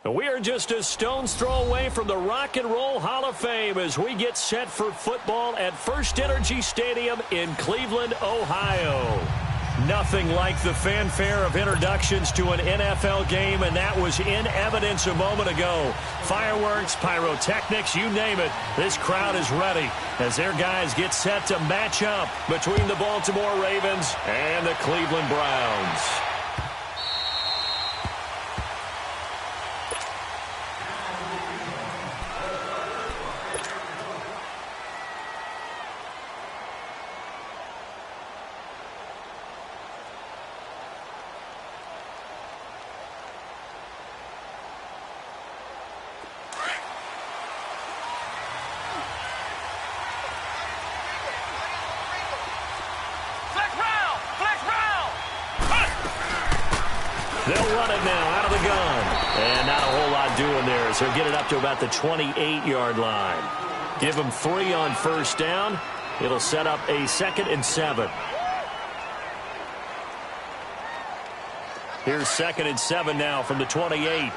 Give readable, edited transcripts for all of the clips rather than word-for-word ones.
We are just a stone's throw away from the Rock and Roll Hall of Fame as we get set for football at First Energy Stadium in Cleveland, Ohio. Nothing like the fanfare of introductions to an NFL game, and that was in evidence a moment ago. Fireworks, pyrotechnics, you name it. This crowd is ready as their guys get set to match up between the Baltimore Ravens and the Cleveland Browns. They'll run it now out of the gun. And not a whole lot doing there as they'll get it up to about the 28-yard line. Give them 3 on first down. It'll set up a 2nd and 7. Here's 2nd and 7 now from the 28.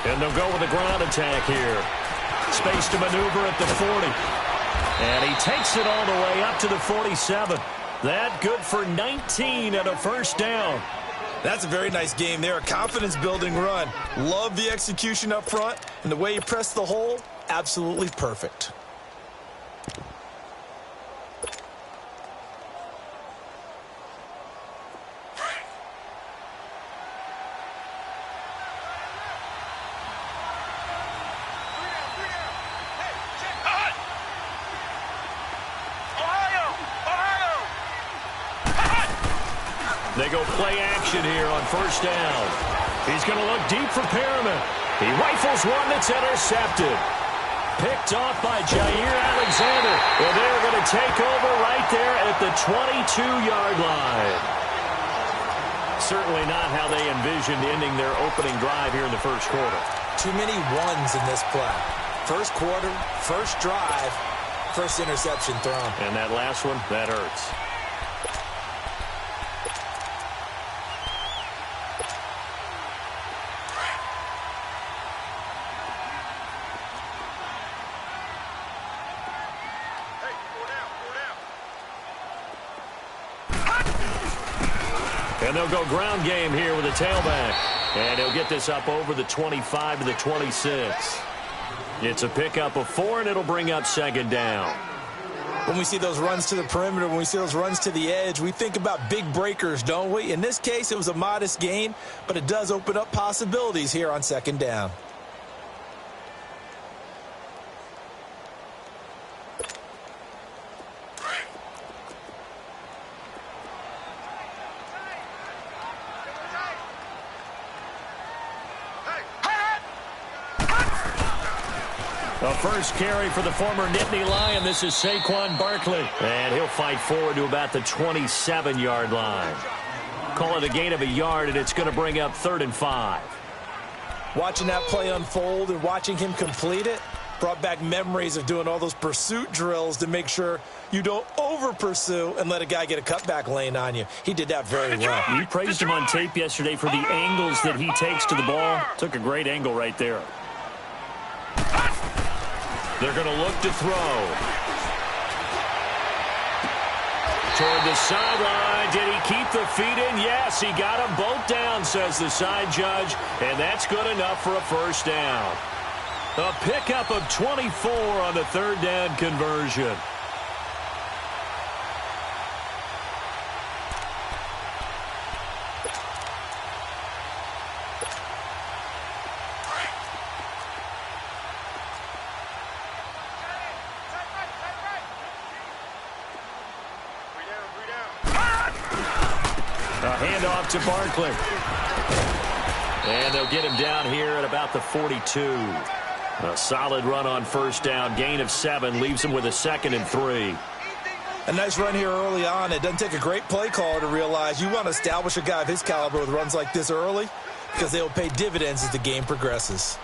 And they'll go with a ground attack here. Space to maneuver at the 40. And he takes it all the way up to the 47. That good for 19 and a first down. That's a very nice game there. A confidence-building run. Love the execution up front. And the way he pressed the hole, absolutely perfect. They go play action here on first down. He's going to look deep for Perriman. He rifles one that's intercepted. Picked off by Jair Alexander. And they're going to take over right there at the 22-yard line. Certainly not how they envisioned ending their opening drive here in the first quarter. Too many ones in this play. First quarter, first drive, first interception thrown. And that last one, that hurts. And they'll go ground game here with a tailback. And he'll get this up over the 25 to the 26. It's a pickup of 4, and it'll bring up 2nd down. When we see those runs to the perimeter, when we see those runs to the edge, we think about big breakers, don't we? In this case, it was a modest gain, but it does open up possibilities here on 2nd down. The first carry for the former Nittany Lion. This is Saquon Barkley. And he'll fight forward to about the 27-yard line. Call it a gain of a yard, and it's going to bring up 3rd and 5. Watching that play unfold and watching him complete it brought back memories of doing all those pursuit drills to make sure you don't over-pursue and let a guy get a cutback lane on you. He did that very well. You praised him on tape yesterday for the angles that he takes to the ball. Took a great angle right there. They're going to look to throw. Toward the sideline. Did he keep the feet in? Yes, he got them both down, says the side judge. And that's good enough for a first down. A pickup of 24 on the 3rd down conversion. Handoff to Barkley. And they'll get him down here at about the 42. A solid run on first down. Gain of 7 leaves him with a 2nd and 3. A nice run here early on. It doesn't take a great play caller to realize you want to establish a guy of his caliber with runs like this early because they will pay dividends as the game progresses.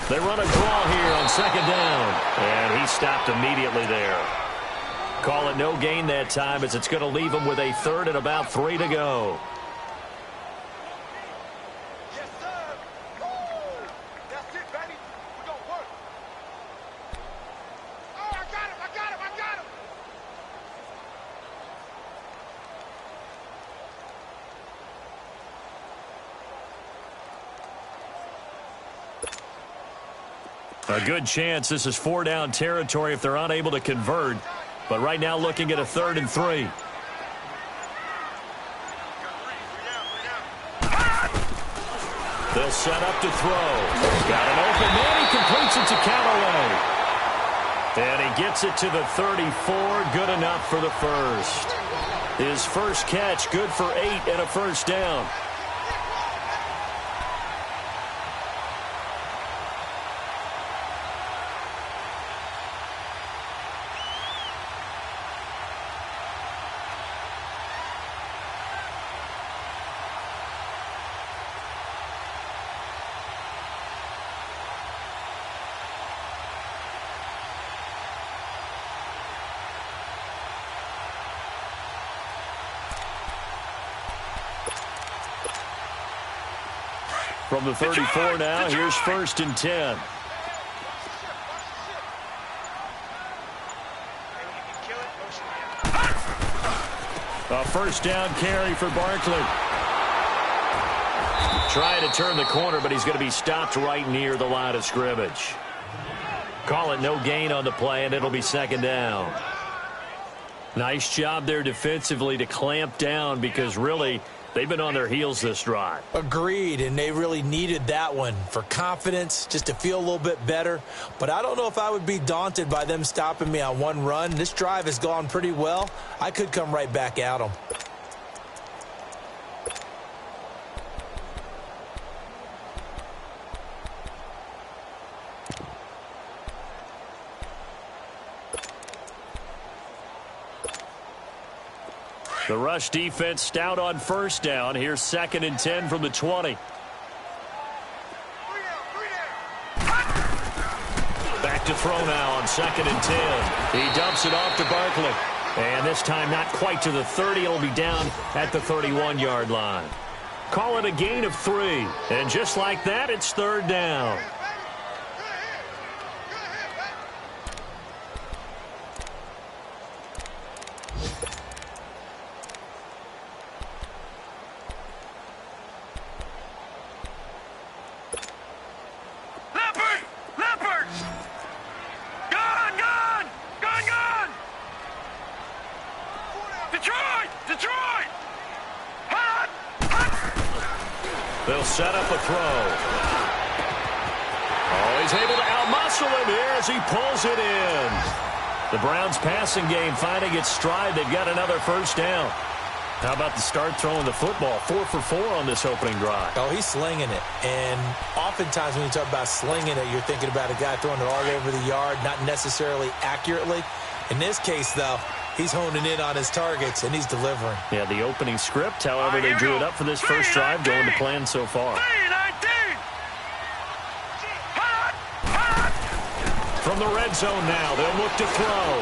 They run a draw here on second down. And he stopped immediately there. Call it no gain that time as it's going to leave him with a third and about 3 to go. Yes, sir. Woo! That's it, baby. We're going to work. Oh, I got him. I got him. I got him. A good chance this is 4-down territory if they're unable to convert. But right now looking at a 3rd and 3. They'll set up to throw. Got an open man. He completes it to Callaway. And he gets it to the 34. Good enough for the first. His first catch good for 8 and a first down. From the 34 now, here's 1st and 10. A first down carry for Barkley. Trying to turn the corner, but he's going to be stopped right near the line of scrimmage. Call it no gain on the play, and it'll be 2nd down. Nice job there defensively to clamp down because really they've been on their heels this drive. Agreed, and they really needed that one for confidence, just to feel a little bit better. But I don't know if I would be daunted by them stopping me on one run. This drive has gone pretty well. I could come right back at them. The rush defense stout on first down. Here's 2nd and 10 from the 20. Back to throw now on 2nd and 10. He dumps it off to Barkley. And this time not quite to the 30. It'll be down at the 31-yard line. Call it a gain of 3. And just like that, it's 3rd down. They'll set up a throw. Oh, he's able to outmuscle him here as he pulls it in. The Browns' passing game finding its stride. They've got another first down. How about the start throwing the football? 4 for 4 on this opening drive. Oh, he's slinging it. And oftentimes when you talk about slinging it, you're thinking about a guy throwing it all over the yard, not necessarily accurately. In this case, though, he's honing in on his targets, and he's delivering. Yeah, the opening script, however, they drew it up for this first drive, going to plan so far. From the red zone now, they'll look to throw.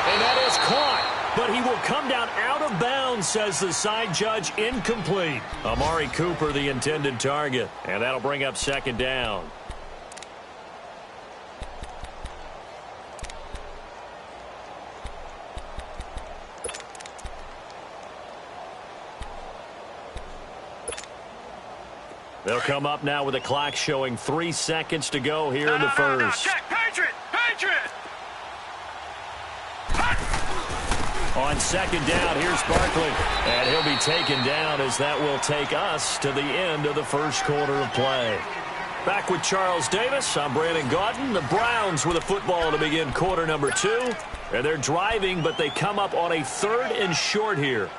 And that is caught. But he will come down out of bounds, says the side judge. Incomplete. Amari Cooper, the intended target. And that'll bring up 2nd down. They'll come up now with the clock showing 3 seconds to go here in the first. Check. Patriot! On 2nd down, here's Barkley. And he'll be taken down as that will take us to the end of the first quarter of play. Back with Charles Davis, I'm Brandon Gaudin. The Browns with a football to begin quarter number 2. And they're driving, but they come up on a 3rd and short here.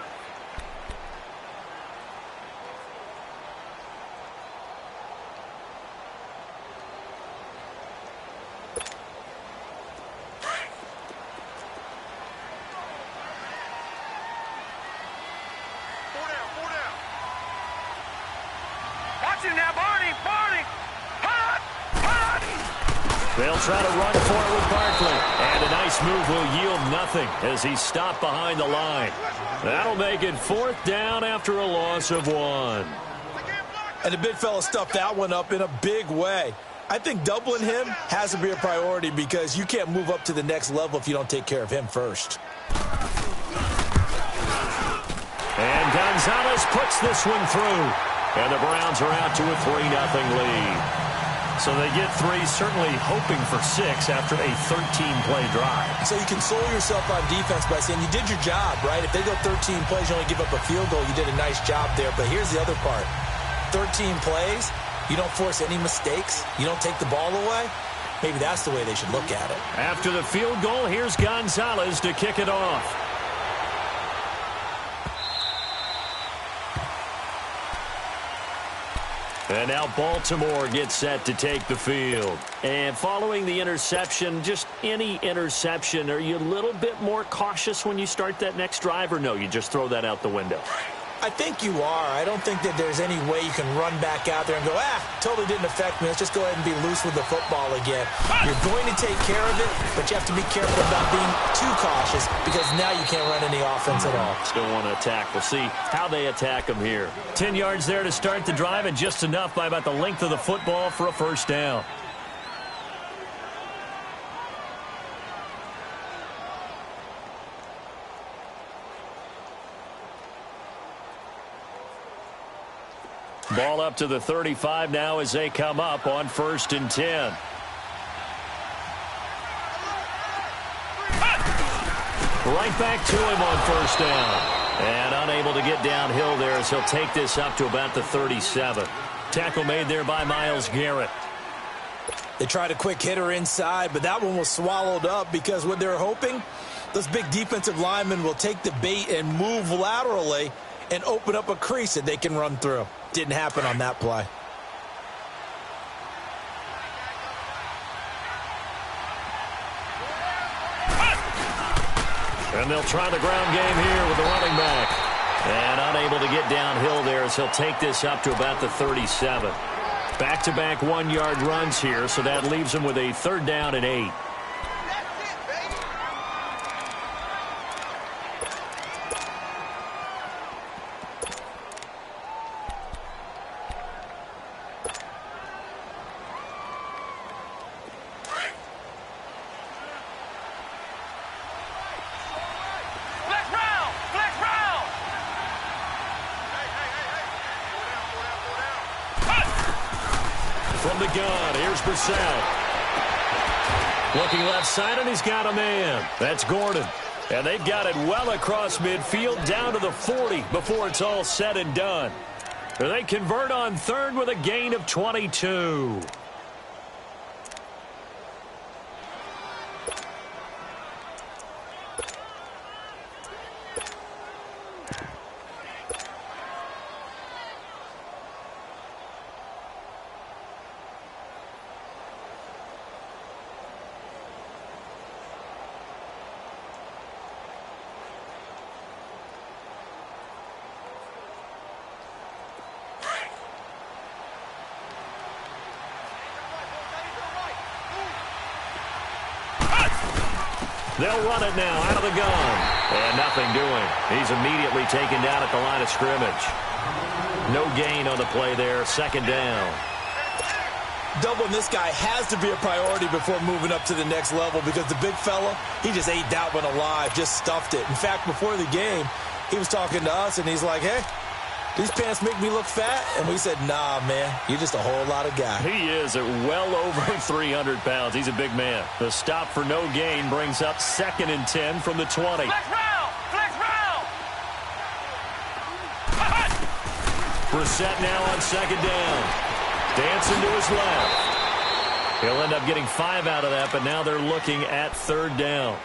They'll try to run for it with Barkley. And a nice move will yield nothing as he's stopped behind the line. That'll make it 4th down after a loss of 1. And the big fella stuffed that one up in a big way. I think doubling him has to be a priority because you can't move up to the next level if you don't take care of him first. And Gonzalez puts this one through. And the Browns are out to a 3-0 lead. So they get 3, certainly hoping for 6 after a 13-play drive. So you console yourself on defense by saying you did your job, right? If they go 13 plays, you only give up a field goal, you did a nice job there. But here's the other part. 13 plays, you don't force any mistakes, you don't take the ball away. Maybe that's the way they should look at it. After the field goal, here's Gonzalez to kick it off. And now Baltimore gets set to take the field. And following the interception, just any interception, are you a little bit more cautious when you start that next drive, or no, you just throw that out the window? I think you are. I don't think that there's any way you can run back out there and go, totally didn't affect me. Let's just go ahead and be loose with the football again. You're going to take care of it, but you have to be careful about being too cautious because now you can't run any offense at all. Still want to attack. We'll see how they attack them here. 10 yards there to start the drive, and just enough by about the length of the football for a 1st down. Ball up to the 35 now as they come up on 1st and 10. Right back to him on 1st down. And unable to get downhill there as he'll take this up to about the 37. Tackle made there by Myles Garrett. They tried a quick hitter inside, but that one was swallowed up because what they're hoping, those big defensive linemen will take the bait and move laterally and open up a crease that they can run through. Didn't happen on that play. And they'll try the ground game here with the running back. And unable to get downhill there as he'll take this up to about the 37. Back-to-back 1-yard runs here, so that leaves him with a 3rd down and 8. From the gun, here's Brissett. Looking left side, and he's got a man. That's Gordon. And they've got it well across midfield, down to the 40 before it's all said and done. They convert on 3rd with a gain of 22. They'll run it now out of the gun. And nothing doing. He's immediately taken down at the line of scrimmage. No gain on the play there. 2nd down. Doubling this guy has to be a priority before moving up to the next level because the big fella, he just ate that one alive, just stuffed it. In fact, before the game, he was talking to us, and he's like, hey, these pants make me look fat? And we said, nah, man, you're just a whole lot of guy. He is at well over 300 pounds. He's a big man. The stop for no gain brings up 2nd and 10 from the 20. Flex round! Flex round! Brissett now on 2nd down. Dancing to his left. He'll end up getting 5 out of that, but now they're looking at 3rd down.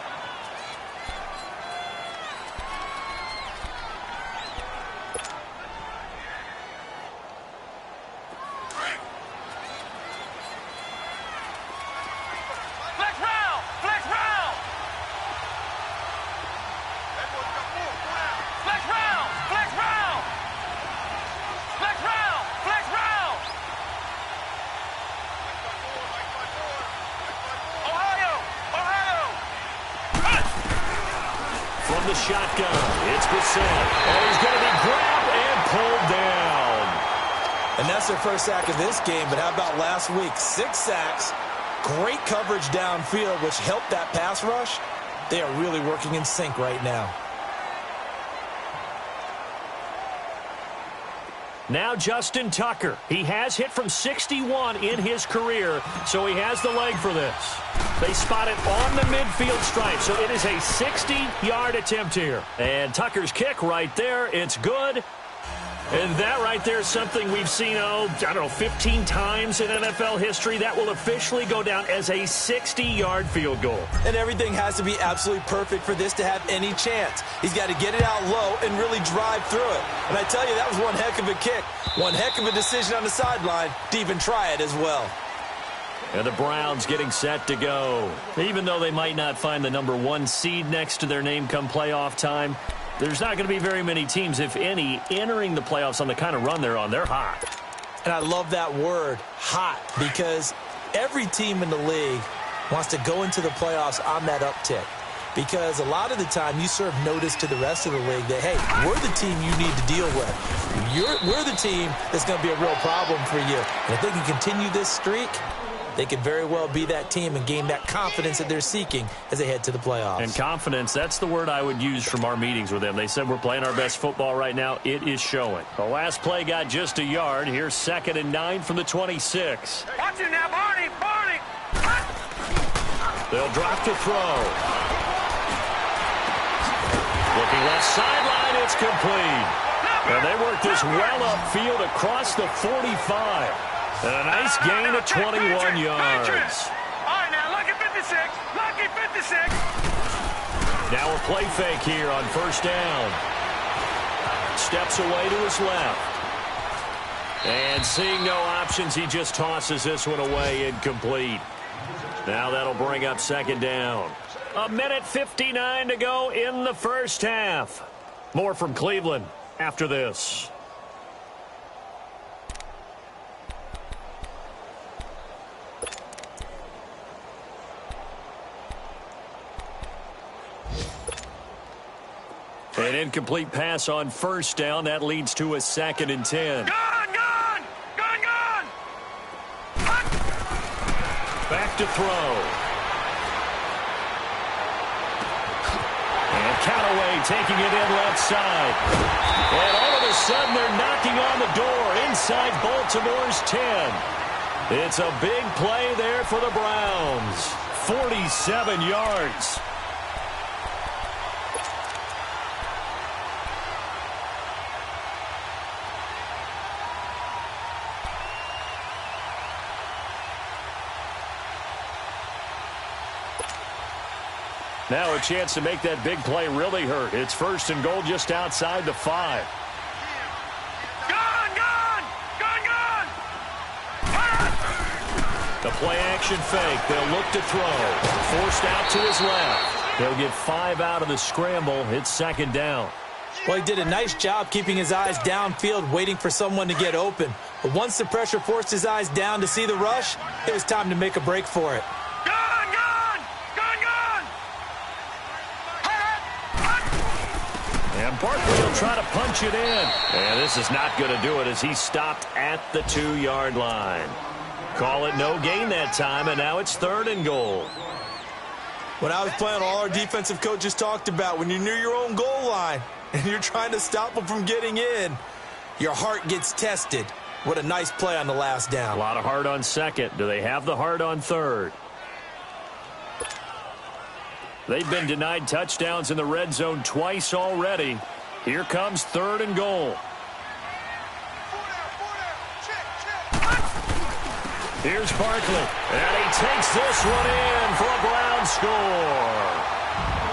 the shotgun. It's Bissett. And he's going to be grabbed and pulled down. And that's their first sack of this game, but how about last week? 6 sacks, great coverage downfield, which helped that pass rush. They are really working in sync right now. Now Justin Tucker. He has hit from 61 in his career, so he has the leg for this. They spot it on the midfield stripe, so it is a 60-yard attempt here. And Tucker's kick right there, it's good. And that right there is something we've seen, 15 times in NFL history. That will officially go down as a 60-yard field goal. And everything has to be absolutely perfect for this to have any chance. He's got to get it out low and really drive through it. And I tell you, that was one heck of a kick. One heck of a decision on the sideline to even try it as well. And the Browns getting set to go. Even though they might not find the number 1 seed next to their name come playoff time, there's not going to be very many teams, if any, entering the playoffs on the kind of run they're on. They're hot. And I love that word, hot, because every team in the league wants to go into the playoffs on that uptick. Because a lot of the time you serve notice to the rest of the league that, hey, we're the team you need to deal with. We're the team that's going to be a real problem for you. And if they can continue this streak, they could very well be that team and gain that confidence that they're seeking as they head to the playoffs. And confidence, that's the word I would use from our meetings with them. They said we're playing our best football right now. It is showing. The last play got just a yard. Here's 2nd and 9 from the 26. Watch it now, Barney. Barney. They'll drop to throw. Looking left sideline, it's complete. And they work this well upfield across the 45. And a nice gain of 21 yards. All right, now lucky 56. Lucky 56. Now a play fake here on 1st down. Steps away to his left. And seeing no options, he just tosses this one away, incomplete. Now that'll bring up 2nd down. 1:59 to go in the first half. More from Cleveland after this. An incomplete pass on 1st down. That leads to a 2nd and 10. Gone. Back to throw. And Callaway taking it in left side. And all of a sudden they're knocking on the door inside Baltimore's 10. It's a big play there for the Browns. 47 yards. Now a chance to make that big play really hurt. It's 1st and goal just outside the 5. Gone. The play action fake. They'll look to throw. Forced out to his left. They'll get 5 out of the scramble. It's 2nd down. Well, he did a nice job keeping his eyes downfield, waiting for someone to get open. But once the pressure forced his eyes down to see the rush, it was time to make a break for it. And Barkley will try to punch it in. And this is not going to do it as he stopped at the 2-yard line. Call it no gain that time, and now it's 3rd and goal. When I was playing, all our defensive coaches talked about when you're near your own goal line and you're trying to stop them from getting in, your heart gets tested. What a nice play on the last down. A lot of heart on 2nd. Do they have the heart on 3rd? They've been denied touchdowns in the red zone twice already. Here comes 3rd and goal. Here's Barkley. And he takes this one in for a Brown score.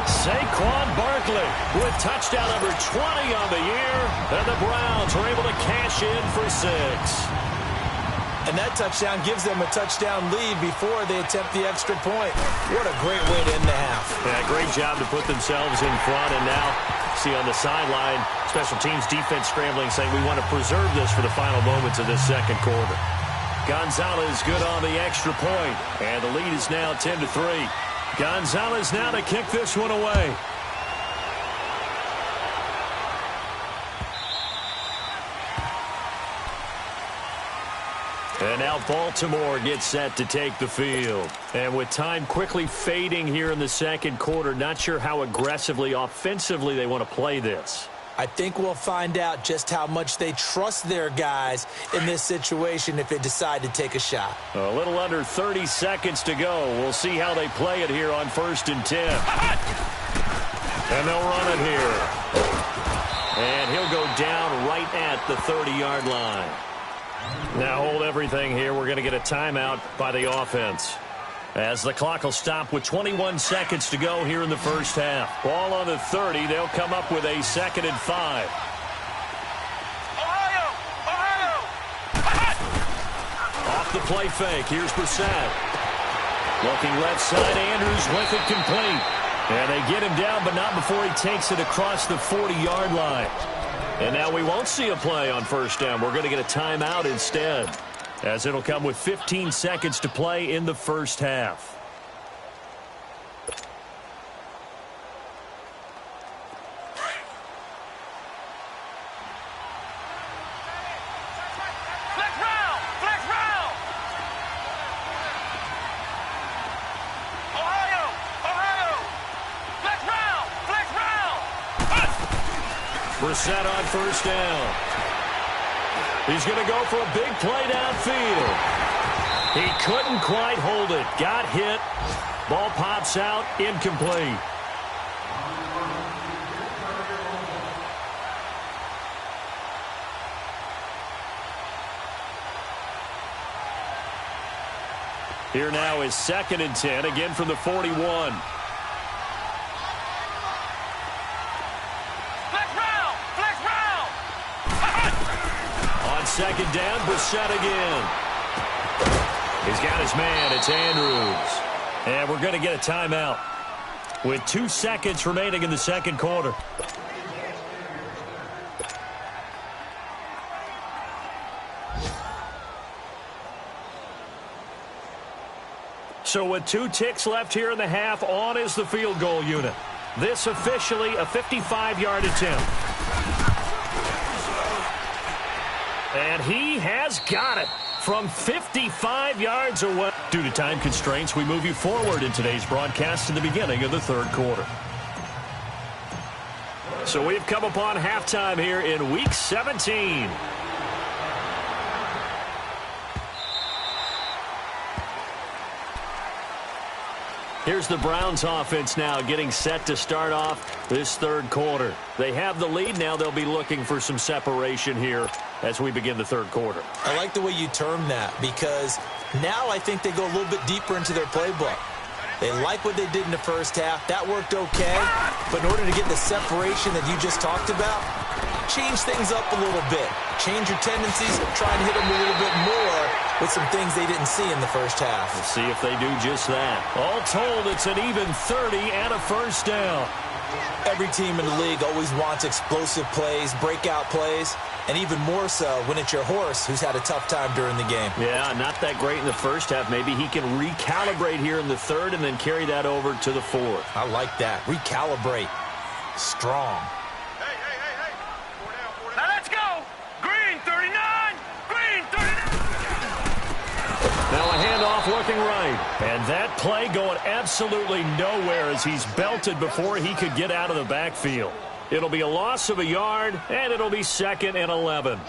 Saquon Barkley with touchdown number 20 on the year. And the Browns are able to cash in for 6. And that touchdown gives them a touchdown lead before they attempt the extra point. What a great way to end the half. Yeah, great job to put themselves in front. And now, see on the sideline, special teams defense scrambling, saying we want to preserve this for the final moments of this 2nd quarter. Gonzalez good on the extra point. And the lead is now 10-3. Gonzalez now to kick this one away. And now Baltimore gets set to take the field. And with time quickly fading here in the second quarter, not sure how aggressively, offensively they want to play this. I think we'll find out just how much they trust their guys in this situation if they decide to take a shot. A little under 30 seconds to go. We'll see how they play it here on 1st and 10. And they'll run it here. And he'll go down right at the 30-yard line. Now hold everything here. We're going to get a timeout by the offense, as the clock will stop with 21 seconds to go here in the first half. Ball on the 30. They'll come up with a 2nd and 5. Off the play fake. Here's Brissett. Looking left side. Andrews with it complete. And they get him down, but not before he takes it across the 40-yard line. And now we won't see a play on 1st down. We're going to get a timeout instead, as it'll come with 15 seconds to play in the first half. Flex round! Ohio! Flex round! Brissett on 1st down. He's going to go for a big play downfield. He couldn't quite hold it. Got hit. Ball pops out. Incomplete. Here now is 2nd and 10, again from the 41. On 2nd down, Brissett again. He's got his man. It's Andrews. And we're going to get a timeout with 2 seconds remaining in the second quarter. So with 2 ticks left here in the half, on is the field goal unit. This officially a 55-yard attempt. And he has got it from 55 yards away. Due to time constraints, we move you forward in today's broadcast to the beginning of the third quarter. So we've come upon halftime here in Week 17. Here's the Browns offense now getting set to start off this third quarter. They have the lead now. They'll be looking for some separation here as we begin the third quarter. I like the way you term that, because now I think they go a little bit deeper into their playbook. They like what they did in the first half. That worked okay. But in order to get the separation that you just talked about, change things up a little bit. Change your tendencies, try and hit them a little bit more with some things they didn't see in the first half. Let's see if they do just that. All told, it's an even 30 and a 1st down. Every team in the league always wants explosive plays, breakout plays, and even more so when it's your horse who's had a tough time during the game. Yeah, not that great in the first half. Maybe he can recalibrate here in the third and then carry that over to the fourth. I like that. Recalibrate. Strong. Hey. Now let's go. Green 39. Green 39. Now a handoff looking right. And that play going absolutely nowhere as he's belted before he could get out of the backfield. It'll be a loss of a yard, and it'll be 2nd and 11.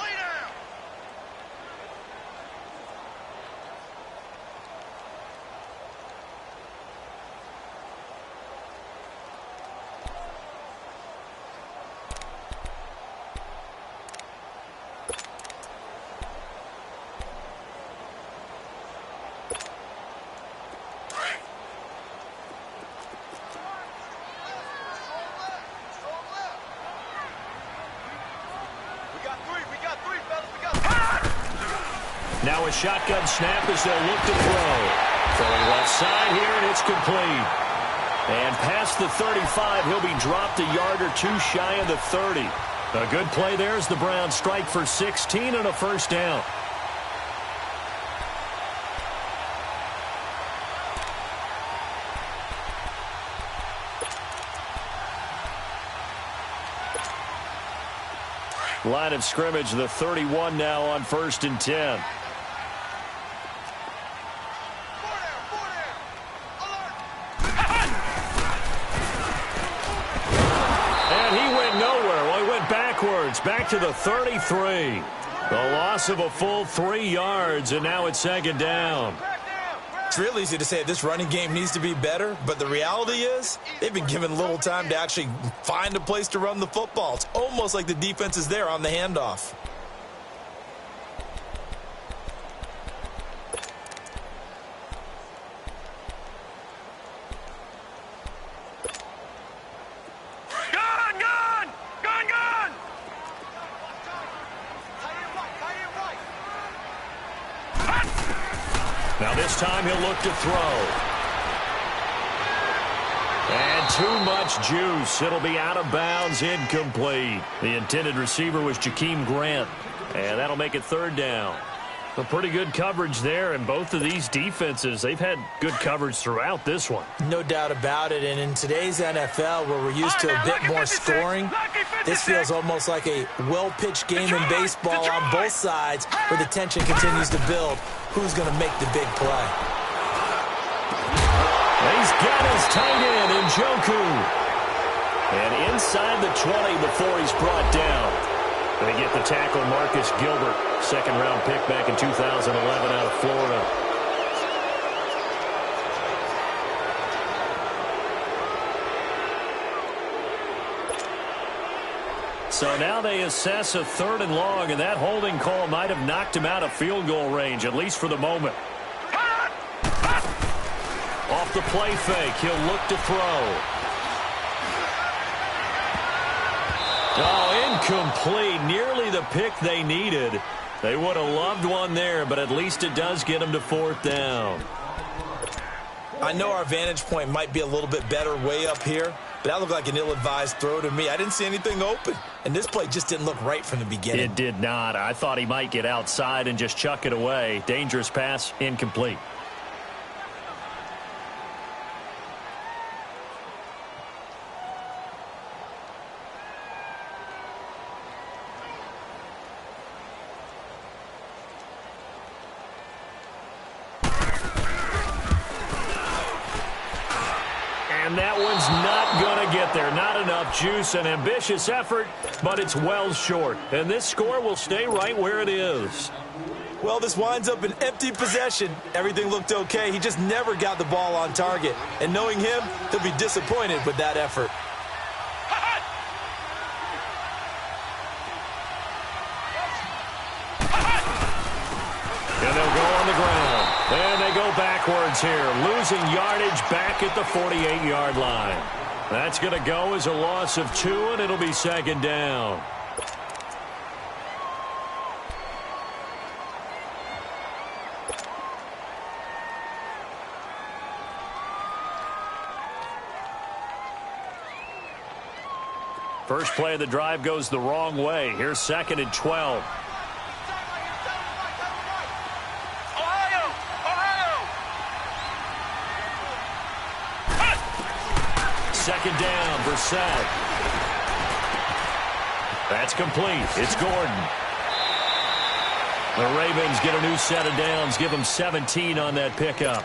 Now a shotgun snap as they'll look to throw. Throwing left side here, and it's complete. And past the 35, he'll be dropped a yard or two shy of the 30. A good play there as the Browns strike for 16 and a 1st down. Line of scrimmage, the 31 now on 1st and 10. back to the 33. The loss of a full 3 yards, and now it's second down. It's real easy to say this running game needs to be better, but the reality is they've been given little time to actually find a place to run the football. It's almost like the defense is there on the handoff. Now this time he'll look to throw. And too much juice. It'll be out of bounds, incomplete. The intended receiver was Jakeem Grant. And that'll make it third down. A pretty good coverage there, and both of these defenses, they've had good coverage throughout this one. No doubt about it, and in today's NFL, where we're used to a bit more scoring, this feels almost like a well-pitched game in baseball on both sides, where the tension continues to build. Who's going to make the big play? He's got his tight end, Njoku. And inside the 20 before he's brought down. They get the tackle, Marcus Gilbert, second-round pick back in 2011 out of Florida. So now they assess a 3rd and long, and that holding call might have knocked him out of field goal range, at least for the moment. Off the play fake, he'll look to throw. Oh, incomplete. Nearly the pick they needed. They would have loved one there, but at least it does get them to 4th down. I know our vantage point might be a little bit better way up here, but that looked like an ill-advised throw to me. I didn't see anything open, and this play just didn't look right from the beginning. It did not. I thought he might get outside and just chuck it away. Dangerous pass, incomplete. And that one's not going to get there. Not enough juice. An ambitious effort, but it's well short. And this score will stay right where it is. Well, this winds up an empty possession. Everything looked okay. He just never got the ball on target. And knowing him, he'll be disappointed with that effort. And they'll go on the ground. And they go backwards here, losing yardage back at the 48-yard line. That's going to go as a loss of 2, and it'll be second down. First play of the drive goes the wrong way. Here's 2nd and 12. Second down, Brissett. That's complete. It's Gordon. The Ravens get a new set of downs, give them 17 on that pickup.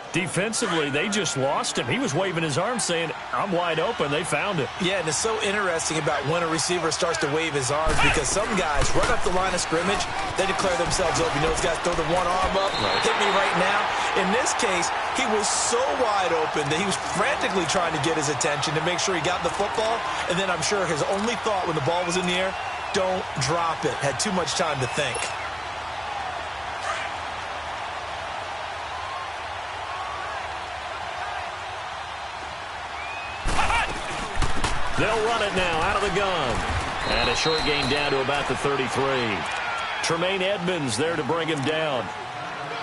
Defensively, they just lost him. He was waving his arms saying, I'm wide open. They found it. Yeah, and it's so interesting about when a receiver starts to wave his arms, because some guys run up the line of scrimmage, they declare themselves open. You know, those guys throw the one arm up, hit me right now. In this case, he was so wide open that he was frantically trying to get his attention to make sure he got the football. And then I'm sure his only thought when the ball was in the air, don't drop it. Had too much time to think. They'll run it now out of the gun. And a short gain down to about the 33. Tremaine Edmonds there to bring him down.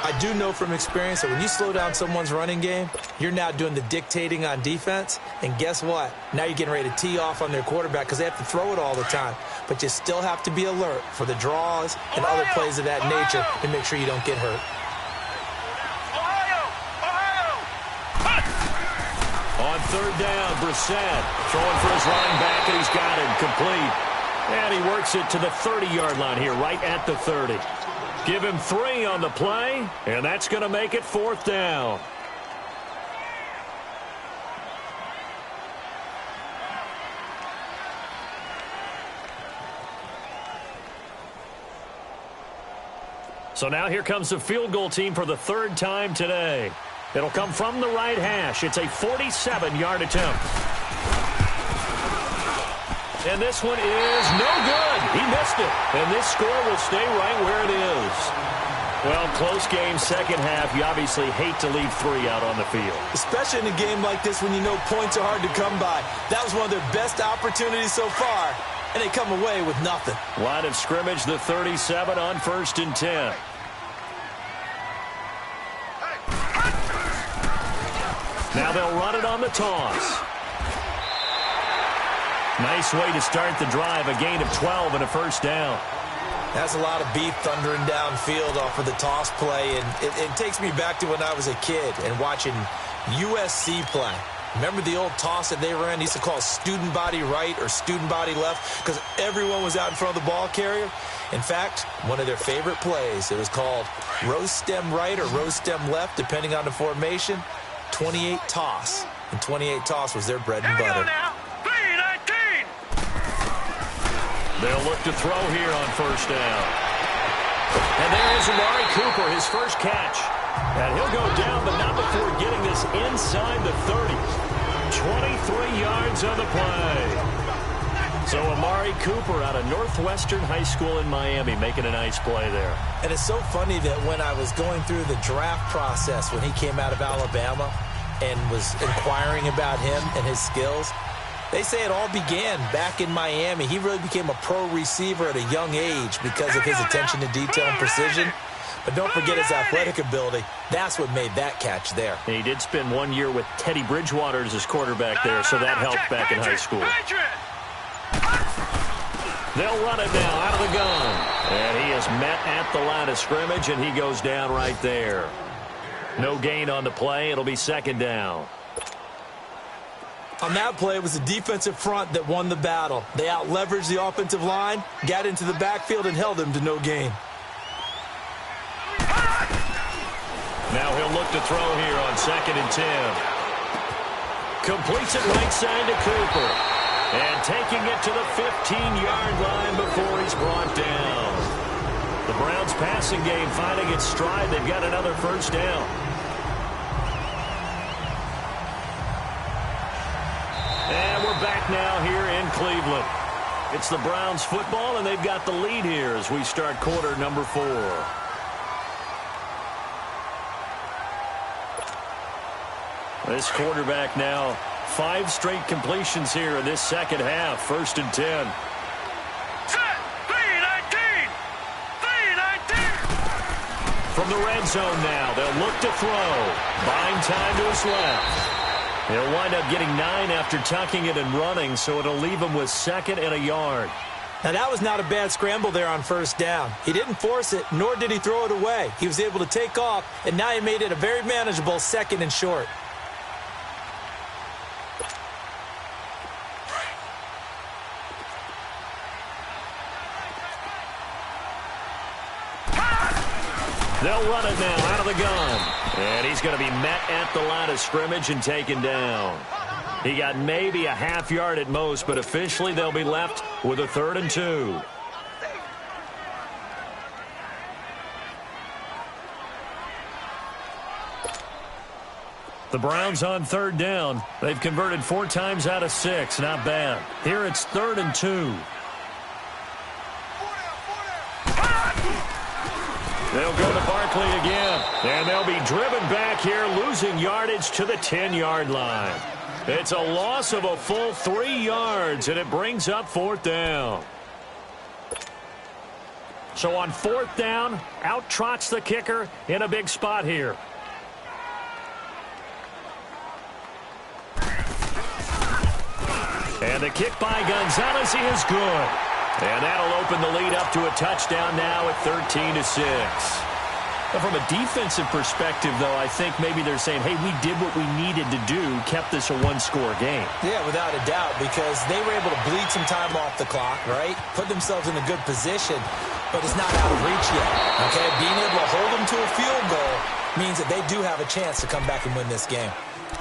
I do know from experience that when you slow down someone's running game, you're now doing the dictating on defense. And guess what? Now you're getting ready to tee off on their quarterback because they have to throw it all the time. But you still have to be alert for the draws and other plays of that nature to make sure you don't get hurt. On 3rd down, Brissett throwing for his running back, and he's got it complete. And he works it to the 30-yard line here, right at the 30. Give him 3 on the play, and that's going to make it 4th down. So now here comes the field goal team for the third time today. It'll come from the right hash. It's a 47-yard attempt. And this one is no good. He missed it. And this score will stay right where it is. Well, close game, second half. You obviously hate to leave 3 out on the field. Especially in a game like this when you know points are hard to come by. That was one of their best opportunities so far, and they come away with nothing. Line of scrimmage, the 37 on 1st and 10. Now they'll run it on the toss. Nice way to start the drive, a gain of 12 and a first down. That's a lot of beef thundering downfield off of the toss play, and it takes me back to when I was a kid and watching USC play. Remember the old toss that they ran? They used to call student body right or student body left because everyone was out in front of the ball carrier. In fact, one of their favorite plays, it was called roast stem right or roast stem left, depending on the formation, 28 toss. And 28 toss was their bread and butter. They'll look to throw here on first down. And there is Amari Cooper, his first catch. And he'll go down, but not before getting this inside the 30. 23 yards on the play. So Amari Cooper out of Northwestern High School in Miami making a nice play there. And it's so funny that when I was going through the draft process when he came out of Alabama and was inquiring about him and his skills, they say it all began back in Miami. He really became a pro receiver at a young age because of his attention to detail and precision. But don't forget his athletic ability. That's what made that catch there. And he did spend 1 year with Teddy Bridgewater as his quarterback there, so that helped back in high school. They'll run it now out of the gun. And he is met at the line of scrimmage, and he goes down right there. No gain on the play. It'll be second down. On that play, it was the defensive front that won the battle. They out-leveraged the offensive line, got into the backfield, and held him to no gain. Now he'll look to throw here on 2nd and 10. Completes it right side to Cooper. And taking it to the 15-yard line before he's brought down. The Browns passing game finding its stride. They've got another first down. And we're back now here in Cleveland. It's the Browns football, and they've got the lead here as we start quarter number 4. This quarterback now 5 straight completions here in this second half. 1st and 10. From the red zone now, they'll look to throw. Buying time to his left. He'll wind up getting 9 after tucking it and running, so it'll leave him with 2nd and a yard. Now, that was not a bad scramble there on first down. He didn't force it, nor did he throw it away. He was able to take off, and now he made it a very manageable 2nd and short. They'll run it now out of the gun. And he's going to be met at the line of scrimmage and taken down. He got maybe a half yard at most, but officially they'll be left with a 3rd and 2. The Browns on 3rd down. They've converted 4 times out of 6. Not bad. Here it's 3rd and 2. They'll go to Barkley again, and they'll be driven back here, losing yardage to the 10-yard line. It's a loss of a full 3 yards, and it brings up 4th down. So on 4th down, out trots the kicker in a big spot here. And the kick by Gonzalez is good. And that'll open the lead up to a touchdown now at 13-6. But from a defensive perspective, though, I think maybe they're saying, hey, we did what we needed to do, kept this a 1-score game. Yeah, without a doubt, because they were able to bleed some time off the clock, right? Put themselves in a good position, but it's not out of reach yet, okay? Being able to hold them to a field goal means that they do have a chance to come back and win this game.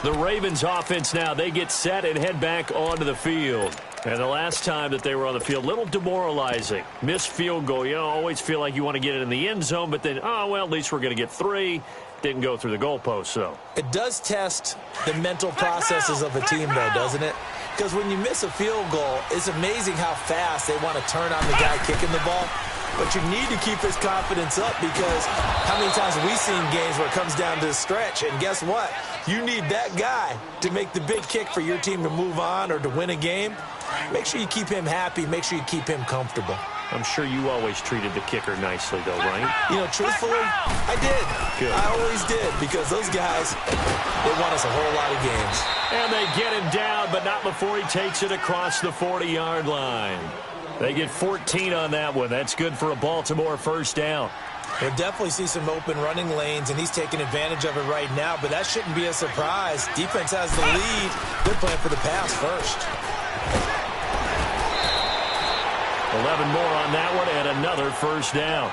The Ravens offense now, they get set and head back onto the field. And the last time that they were on the field, a little demoralizing. Missed field goal. You always feel like you want to get it in the end zone, but then, oh, well, at least we're going to get 3. Didn't go through the goalpost, though. It does test the mental processes of a team, though, doesn't it? Because when you miss a field goal, it's amazing how fast they want to turn on the guy kicking the ball. But you need to keep his confidence up, because how many times have we seen games where it comes down to the stretch, and guess what? You need that guy to make the big kick for your team to move on or to win a game. Make sure you keep him happy. Make sure you keep him comfortable. I'm sure you always treated the kicker nicely, though, right? You know, truthfully, I did. Good. I always did, because those guys, they won us a whole lot of games. And they get him down, but not before he takes it across the 40-yard line. They get 14 on that one. That's good for a Baltimore first down. We'll definitely see some open running lanes, and he's taking advantage of it right now, but that shouldn't be a surprise. Defense has the lead. They're playing for the pass first. 11 more on that one, and another first down.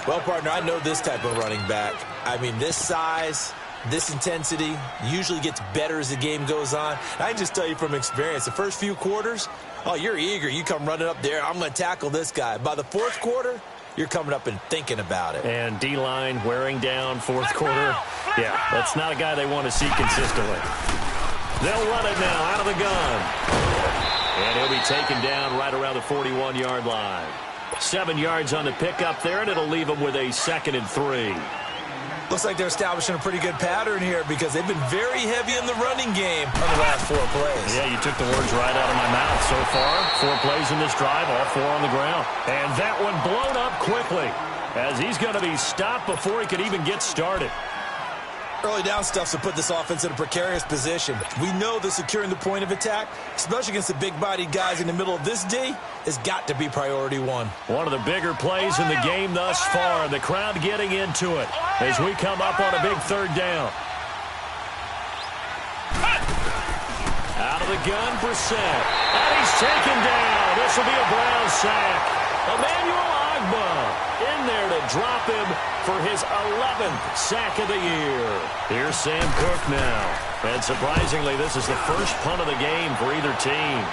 Well, partner, I know this type of running back. I mean, this size, this intensity usually gets better as the game goes on. I can just tell you from experience, the first few quarters, oh, you're eager. You come running up there, I'm going to tackle this guy. By the fourth quarter, you're coming up and thinking about it. And D-line wearing down fourth quarter. Yeah, that's not a guy they want to see consistently. They'll run it now out of the gun. And he'll be taken down right around the 41-yard line. 7 yards on the pickup there, and it'll leave him with a 2nd and 3. Looks like they're establishing a pretty good pattern here, because they've been very heavy in the running game on the last 4 plays. Yeah, you took the words right out of my mouth so far. 4 plays in this drive, all 4 on the ground. And that one blown up quickly, as he's going to be stopped before he could even get started. Early down stuff to put this offense in a precarious position. We know that securing the point of attack, especially against the big-bodied guys in the middle of this D, has got to be priority 1. One of the bigger plays in the game thus far. The crowd getting into it as we come up on a big 3rd down. Out of the gun, Brissett. And he's taken down. This will be a Brown sack. Emmanuel Ogbah in there to drop him for his 11th sack of the year. Here's Sam Cook now. And surprisingly, this is the first punt of the game for either team.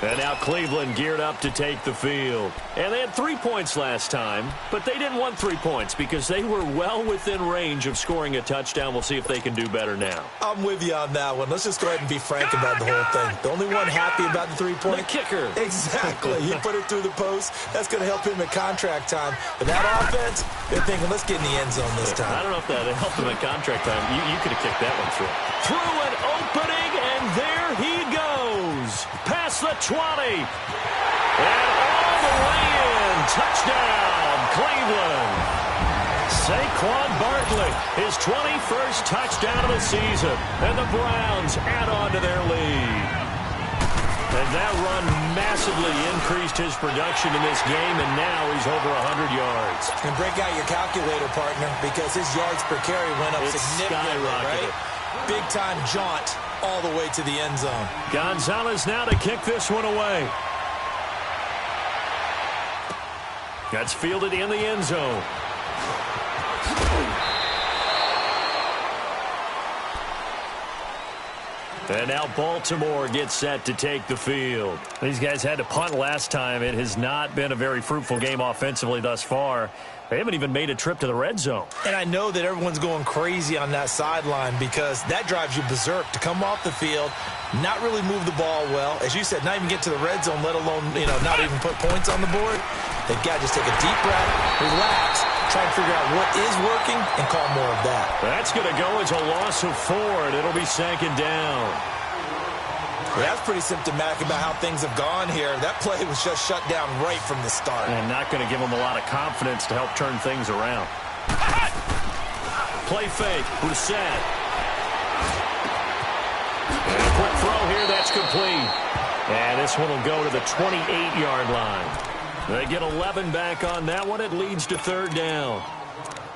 And now Cleveland geared up to take the field. And they had 3 points last time, but they didn't want 3 points because they were well within range of scoring a touchdown. We'll see if they can do better now. I'm with you on that one. Let's just go ahead and be frank about the whole thing. The only one happy about the 3-point? The kicker. Exactly. He put it through the post. That's going to help him at contract time. But that offense, they're thinking, let's get in the end zone this time. I don't know if that helped him at contract time. You could have kicked that one through. Through an opening, and there he goes. Past the 20. And all the way in. Touchdown, Cleveland. Saquon Barkley, his 21st touchdown of the season. And the Browns add on to their lead. And that run massively increased his production in this game, and now he's over 100 yards. And break out your calculator, partner, because his yards per carry went up significantly, right? Big-time jaunt all the way to the end zone. Gonzalez now to kick this one away. That's fielded in the end zone. And now Baltimore gets set to take the field. These guys had to punt last time. It has not been a very fruitful game offensively thus far. They haven't even made a trip to the red zone. And I know that everyone's going crazy on that sideline because that drives you berserk to come off the field, not really move the ball well. As you said, not even get to the red zone, let alone, not even put points on the board. They've got to just take a deep breath, relax, try and figure out what is working, and call more of that. That's going to go as a loss of 4, and it'll be 2nd down. Well, that's pretty symptomatic about how things have gone here. That play was just shut down right from the start. And not going to give them a lot of confidence to help turn things around. Play fake, Brissett. And a quick throw here, that's complete. And this one will go to the 28-yard line. They get 11 back on that one. It leads to 3rd down.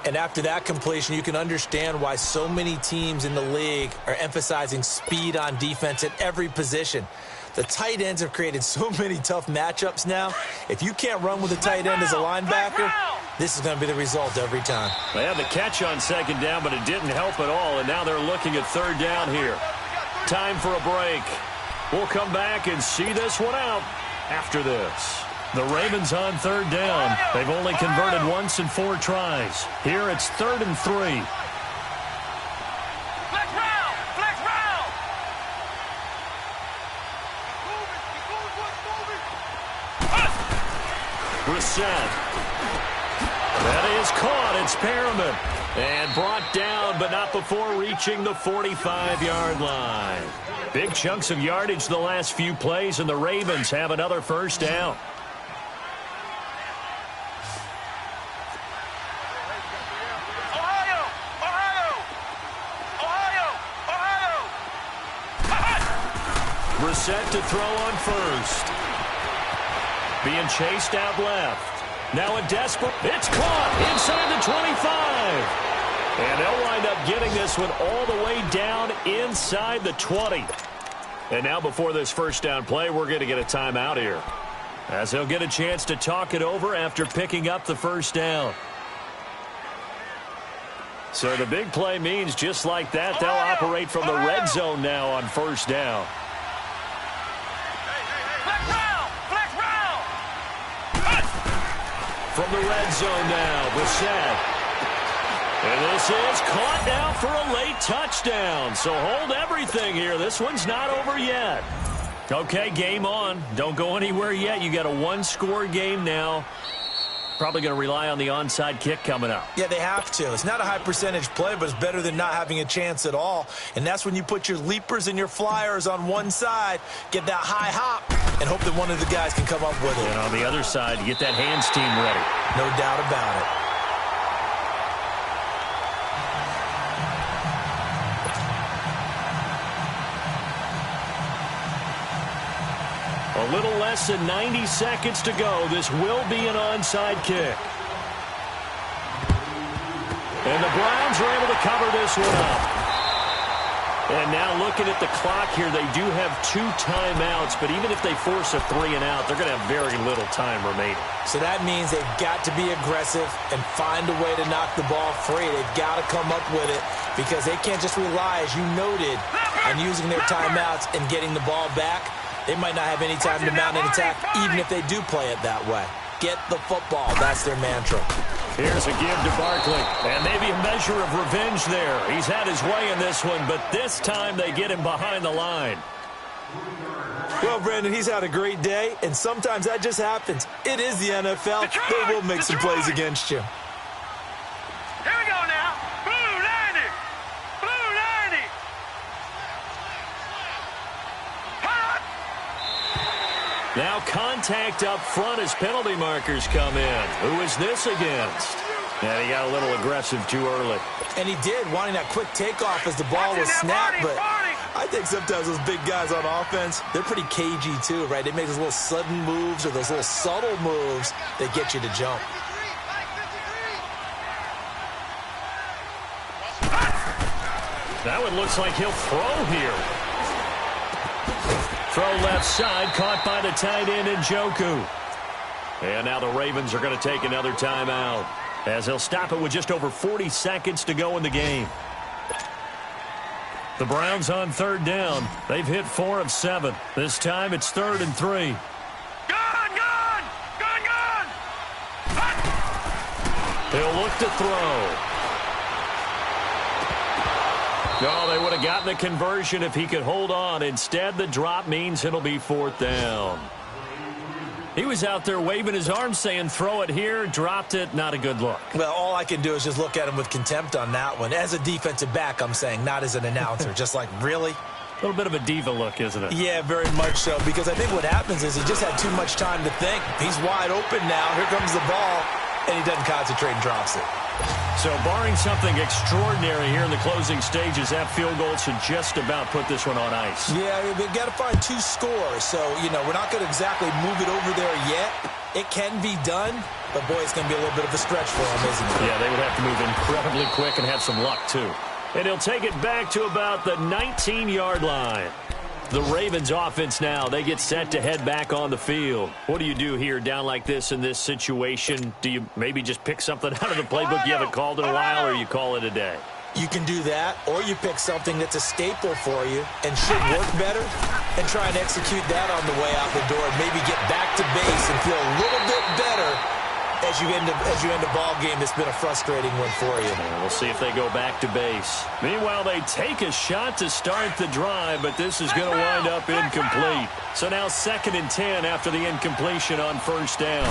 And after that completion, you can understand why so many teams in the league are emphasizing speed on defense at every position. The tight ends have created so many tough matchups now. If you can't run with a tight end as a linebacker, this is going to be the result every time. They had the catch on second down, but it didn't help at all, and now they're looking at third down here. Time for a break. We'll come back and see this one out after this. The Ravens on third down. They've only converted once in 4 tries. Here it's 3rd and 3. Brissett. That is caught. It's Perriman. And brought down, but not before reaching the 45-yard line. Big chunks of yardage the last few plays, and the Ravens have another first down. Brissett to throw on first. Being chased out left. Now a desperate. It's caught inside the 25. And they'll wind up getting this one all the way down inside the 20. And now before this first down play, we're going to get a timeout here, as they'll get a chance to talk it over after picking up the first down. So the big play means just like that, they'll operate from the red zone now on first down. From the red zone now, Brissett. And this is caught now for a late touchdown. So hold everything here. This one's not over yet. Okay, game on. Don't go anywhere yet. You got a 1-score game now. Probably going to rely on the onside kick coming up. Yeah, they have to. It's not a high percentage play, but it's better than not having a chance at all. And that's when you put your leapers and your flyers on one side, get that high hop, and hope that one of the guys can come up with it. And on the other side, you get that hands team ready. No doubt about it. A little less than 90 seconds to go. This will be an onside kick. And the Browns are able to cover this one up. And now looking at the clock here, they do have 2 timeouts, but even if they force a 3 and out, they're going to have very little time remaining. So that means they've got to be aggressive and find a way to knock the ball free. They've got to come up with it because they can't just rely, as you noted, on using their timeouts and getting the ball back. They might not have any time to mount an attack, even if they do play it that way. Get the football. That's their mantra. Here's a give to Barkley. And maybe a measure of revenge there. He's had his way in this one, but this time they get him behind the line. Well, Brandon, he's had a great day, and sometimes that just happens. It is the NFL. They will make some plays against you. Here we go now. Blue 90. Blue 90. Now contact up front as penalty markers come in. Who is this against? And he got a little aggressive too early. And he did, wanting that quick takeoff as the ball was snapped. But I think sometimes those big guys on offense, they're pretty cagey too, right? They make those little sudden moves or those little subtle moves that get you to jump. That one looks like he'll throw here. Throw left side, caught by the tight end Njoku. And now the Ravens are going to take another timeout, as they'll stop it with just over 40 seconds to go in the game. The Browns on third down. They've hit 4 of 7. This time it's 3rd and 3. He'll look to throw. No, they would have gotten the conversion if he could hold on. Instead, the drop means it'll be 4th down. He was out there waving his arms saying, throw it here, dropped it, not a good look. Well, all I can do is just look at him with contempt on that one. As a defensive back, I'm saying, not as an announcer. Just like, really? A little bit of a diva look, isn't it? Yeah, very much so, because I think what happens is he just had too much time to think. He's wide open now. Here comes the ball, and he doesn't concentrate and drops it. So barring something extraordinary here in the closing stages, that field goal should just about put this one on ice. Yeah, we've got to find 2 scores. So, you know, we're not going to exactly move it over there yet. It can be done, but, boy, it's going to be a little bit of a stretch for them, isn't it? Yeah, they would have to move incredibly quick and have some luck, too. And he'll take it back to about the 19-yard line. The Ravens offense now, they get set to head back on the field. What do you do here down like this in this situation? Do you maybe just pick something out of the playbook you haven't called in a while, or you call it a day? You can do that, or you pick something that's a staple for you and should work better and try and execute that on the way out the door and maybe get back to base and feel a little bit better as you end a ball game that's been a frustrating one for you. And we'll see if they go back to base. Meanwhile, they take a shot to start the drive, but this is going to wind up incomplete. So now 2nd and 10 after the incompletion on first down.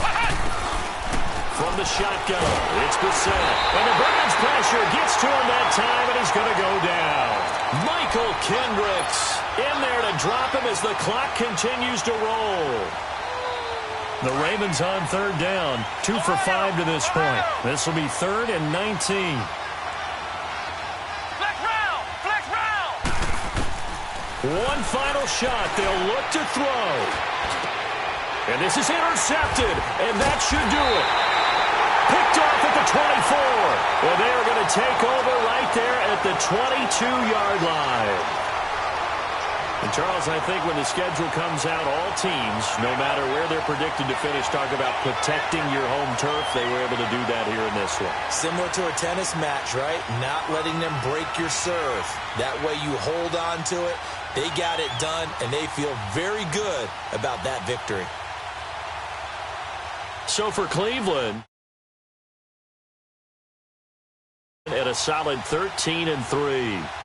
From the shotgun, it's Bissett. And the Browns pressure gets to him that time, and he's going to go down. Michael Kendricks in there to drop him as the clock continues to roll. The Ravens on 3rd down, 2 for 5 to this point. This will be 3rd and 19. Flex round! Flex round! One final shot. They'll look to throw. And this is intercepted, and that should do it. Picked off at the 24. Well, they are going to take over right there at the 22-yard line. And, Charles, I think when the schedule comes out, all teams, no matter where they're predicted to finish, talk about protecting your home turf. They were able to do that here in this one. Similar to a tennis match, right? Not letting them break your serve. That way you hold on to it. They got it done, and they feel very good about that victory. So for Cleveland, at a solid 13-3.